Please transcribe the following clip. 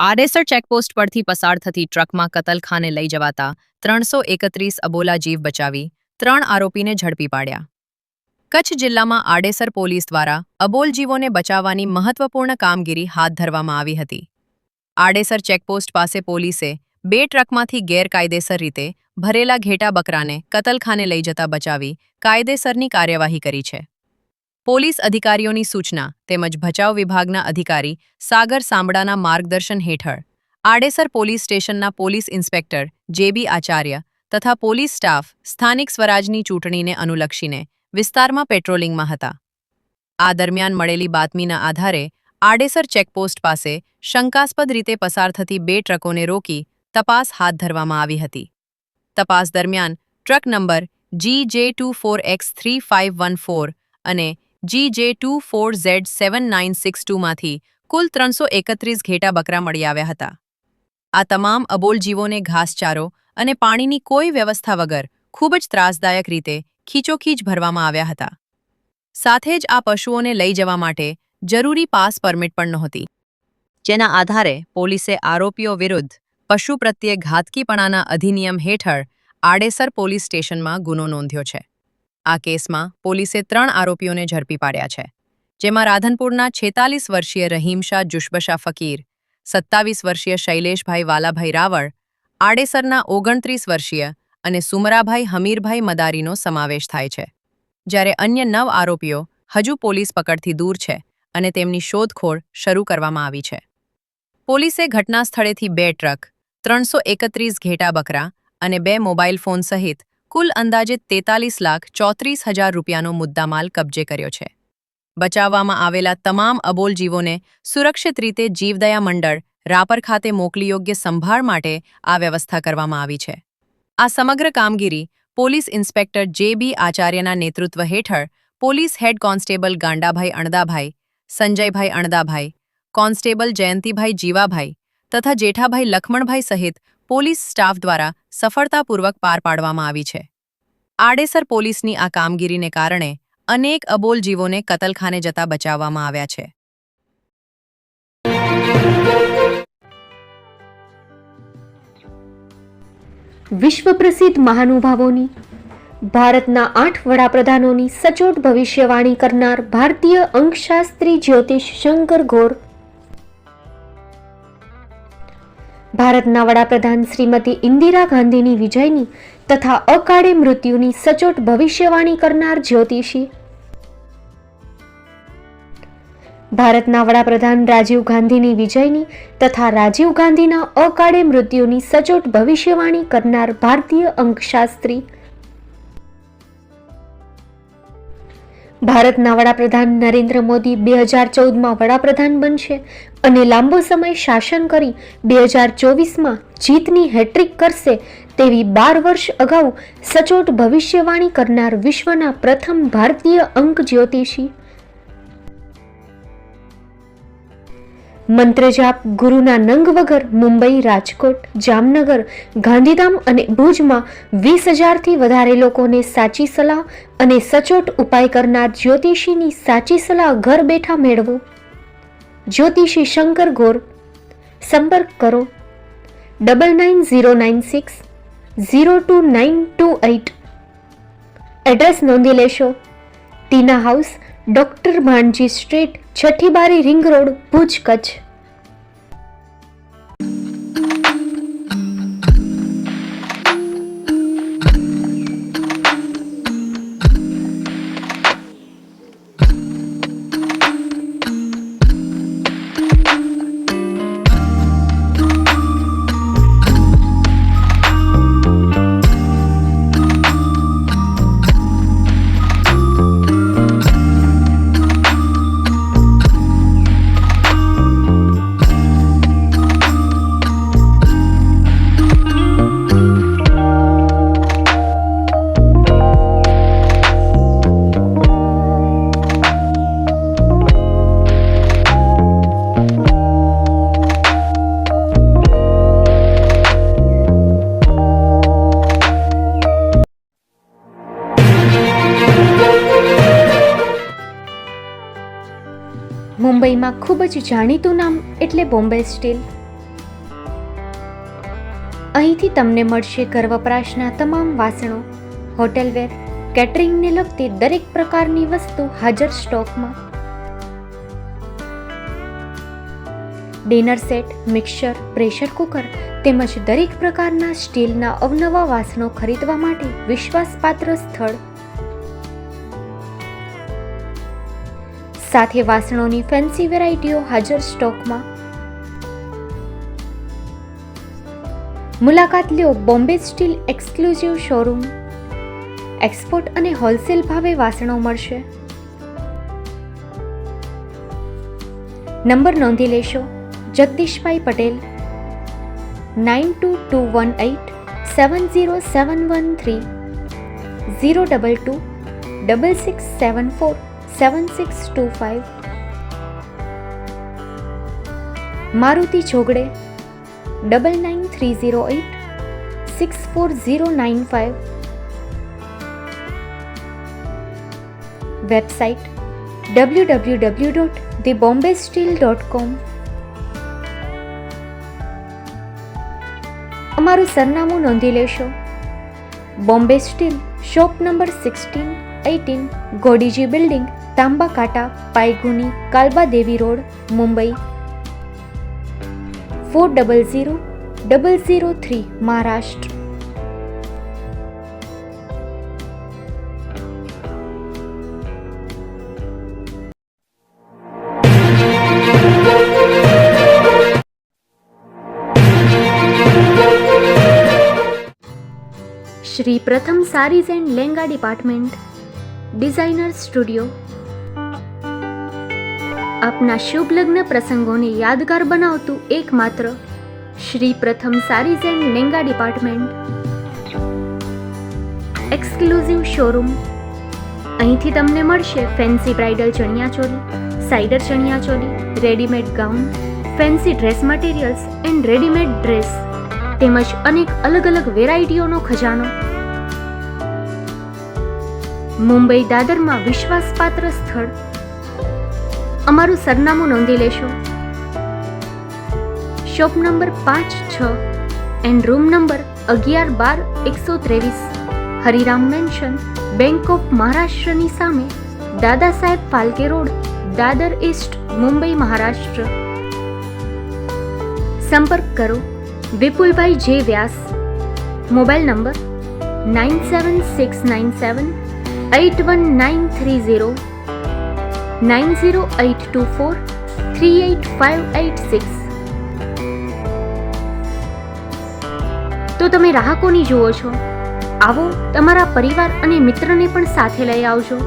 Adesar checkpost પરથી પસાર થતી ટ્રકમાં કતલખાને લઈ જવાતા 331 અબોલા જીવ બચાવી 3 આરોપીને ઝડપી પાડ્યા. કચ્છ જિલ્લામાં આડેસર પોલીસ દ્વારા અબોલ જીવોને બચાવવાની મહત્વપૂર્ણ કામગીરી હાથ ધરવામાં આવી હતી. આડેસર ચેકપોસ્ટ પાસે પોલીસે 2 ટ્રકમાંથી ગેરકાયદેસર રીતે ભરેલા ઘેટા બકરાને કતલખાને લઈ જતા બચાવી કાયદેસરની કાર્યવાહી કરી છે. પોલીસ અધિકારીઓની સૂચના તેમજ ભચાઉ વિભાગના અધિકારી સાગર સાંબડાના માર્ગદર્શન હેઠળ આડેસર પોલીસ સ્ટેશનના પોલીસ ઇન્સ્પેક્ટર જે.બી. આચાર્ય તથા પોલીસ સ્ટાફ સ્થાનિક સ્વરાજની ચૂંટણીને અનુલક્ષીને વિસ્તારમાં પેટ્રોલિંગમાં હતા. આ દરમિયાન મળેલી બાતમીના આધારે આડેસર ચેકપોસ્ટ પાસે શંકાસ્પદ રીતે પસાર થતી 2 ટ્રકોને રોકી તપાસ હાથ ધરવામાં આવી હતી. તપાસ દરમિયાન ટ્રક નંબર GJ24X3514 અને GJ24Z7962 માંથી કુલ 331 ઘેટા બકરા મળી આવ્યા હતા. આ તમામ અબોલ જીવોને ઘાસચારો અને પાણીની કોઈ વ્યવસ્થા વગર ખૂબ જ ત્રાસદાયક રીતે ખીચોખીચ ભરવામાં આવ્યા હતા. સાથે જ આ પશુઓને લઈ જવા માટે જરૂરી પાસ પરમિટ પણ નહોતી, જેના આધારે પોલીસે આરોપીઓ વિરુદ્ધ પશુ પ્રત્યે ઘાતકીપણાના અધિનિયમ હેઠળ આડેસર પોલીસ સ્ટેશનમાં ગુનો નોંધ્યો છે. આ કેસમાં પોલીસે 3 આરોપીઓને ઝડપી પાડ્યા છે, જેમાં રાધનપુરના 46 વર્ષીય રહીમશાહ જુશબશા ફકીર, 27 વર્ષીય શૈલેષભાઈ વાલાભાઈ રાવળ, આડેસરના 29 વર્ષીય અને સુમરાભાઈ હમીરભાઈ મદારીનો સમાવેશ થાય છે. જ્યારે અન્ય 9 આરોપીઓ હજુ પોલીસ પકડથી દૂર છે અને તેમની શોધખોળ શરૂ કરવામાં આવી છે. પોલીસે ઘટના સ્થળેથી 2 ટ્રક, 331 ઘેટા બકરા અને 2 મોબાઈલ ફોન સહિત કુલ અંદાજે 43,34,000 રૂપિયાનો મુદ્દામાલ કબજે કર્યો છે. બચાવવામાં આવેલા તમામ અબોલ જીવોને સુરક્ષિત રીતે જીવદયા મંડળ રાપર ખાતે મોકલી યોગ્ય સંભાળ માટે આ વ્યવસ્થા કરવામાં આવી છે. આ સમગ્ર કામગીરી પોલીસ ઇન્સ્પેક્ટર જે.બી. આચાર્યના નેતૃત્વ હેઠળ police head constable Gandabhai Andabhai, Sanjaybhai Andabhai, constable Jayantibhai Jivabhai તથા જેઠાભાઈ લખમણભાઈ સહિત પોલીસ સ્ટાફ દ્વારા સફળતાપૂર્વક પાર પાડવામાં આવી છે. આડેસર પોલીસની આ કામગીરીને કારણે અનેક અબોલ જીવોને કતલખાને જતા બચાવવામાં આવ્યા છે. વિશ્વ પ્રસિદ્ધ મહાનુભાવોની, ભારતના 8 વડાપ્રધાનોની સચોટ ભવિષ્યવાણી કરનાર ભારતીય અંકશાસ્ત્રી જ્યોતિષ શંકર ગોર, ભારતના વડાપ્રધાન શ્રીમતી ઇન્દિરા ગાંધીની વિજયની તથા અકાળે મૃત્યુની સચોટ ભવિષ્યવાણી કરનાર જ્યોતિષી, ભારતના વડાપ્રધાન રાજીવ ગાંધીની વિજયની તથા રાજીવ ગાંધીના અકાળે મૃત્યુની સચોટ ભવિષ્યવાણી કરનાર ભારતીય અંકશાસ્ત્રી, ભારતના વડાપ્રધાન નરેન્દ્ર મોદી 2014માં વડાપ્રધાન બનશે અને લાંબો સમય શાસન કરી 2024માં જીતની હેટ્રિક કરશે તેવી 12 વર્ષ અગાઉ સચોટ ભવિષ્યવાણી કરનાર વિશ્વના પ્રથમ ભારતીય અંક જ્યોતિષી, મંત્રજાપ ગુરુના નંગ વગર મુંબઈ, રાજકોટ, જામનગર, ગાંધીધામ અને ભુજમાં 20,000થી વધારે લોકોને સાચી સલાહ અને સચોટ ઉપાય કરનાર જ્યોતિષીની સાચી સલાહ ઘર બેઠા મેળવો. જ્યોતિષી શંકર ગોર. સંપર્ક કરો 9909602928. એડ્રેસ નોંધી લેશો. ટીના હાઉસ, ડોક્ટર ભાણજી સ્ટ્રીટ, છઠ્ઠી બારી, રિંગ રોડ, ભુજ, કચ્છ. મુંબઈમાં ખૂબ જ જાણીતું નામ એટલે બોમ્બે સ્ટીલ. અહીંથી તમને મળશે ઘર વપરાશના તમામ વાસણો, હોટેલવેર, કેટરિંગને લગતી દરેક પ્રકારની વસ્તુ હાજર સ્ટોકમાં. Dinner set, mixer, pressure cooker તેમજ દરેક પ્રકારના સ્ટીલના અવનવા વાસણો ખરીદવા માટે વિશ્વાસપાત્ર સ્થળ. સાથે વાસણોની ફેન્સી વેરાયટીઓ હાજર સ્ટોકમાં. મુલાકાત લ્યો Bombay steel exclusive showroom. Export અને હોલસેલ ભાવે વાસણો મળશે. નંબર નોંધી લેશો. જગદીશભાઈ પટેલ, 9221870713, 022 6674 7625. મારુતિ જોગડે, 9930864095. Website www.thebombasteel.com. અમારું સરનામું નોંધી લેશો. Bombay steel, shop number 16-18, Godiji building, Tamba Kanta, Pydhonie, Kalba Devi road, Mumbai 400003, Maharashtra. Shri Pratham sarees and Lenga department, designer studio. આપના શુભ લગ્ન પ્રસંગોને યાદગાર બનાવતું એકમાત્ર Shri Pratham sarees and Lenga department. Exclusive showroom. અહીંથી તમને મળશે fancy bridal chaniya choli, cider chaniya choli, readymade gown, fancy dress materials and readymade dress તેમજ અનેક અલગ અલગ વેરાયટીઓનો ખજાનો. મુંબઈ દાદરમાં વિશ્વાસપાત્ર સ્થળ. અમારું સરનામું નોંધી લેશો. Shop number 5-6 and room number 11-12-123, Hariram mansion, bank of મહારાષ્ટ્રની સામે, દાદા સાહેબ ફાલ્કે રોડ, દાદર ઈસ્ટ, મુંબઈ, મહારાષ્ટ્ર. સંપર્ક કરો વિપુલભાઈ જે વ્યાસ. Mobile number 9769781930, 9082438586. તો તમે રાહ કોની જુઓ છો? આવો, તમારા પરિવાર અને મિત્રને પણ સાથે લઈ આવજો.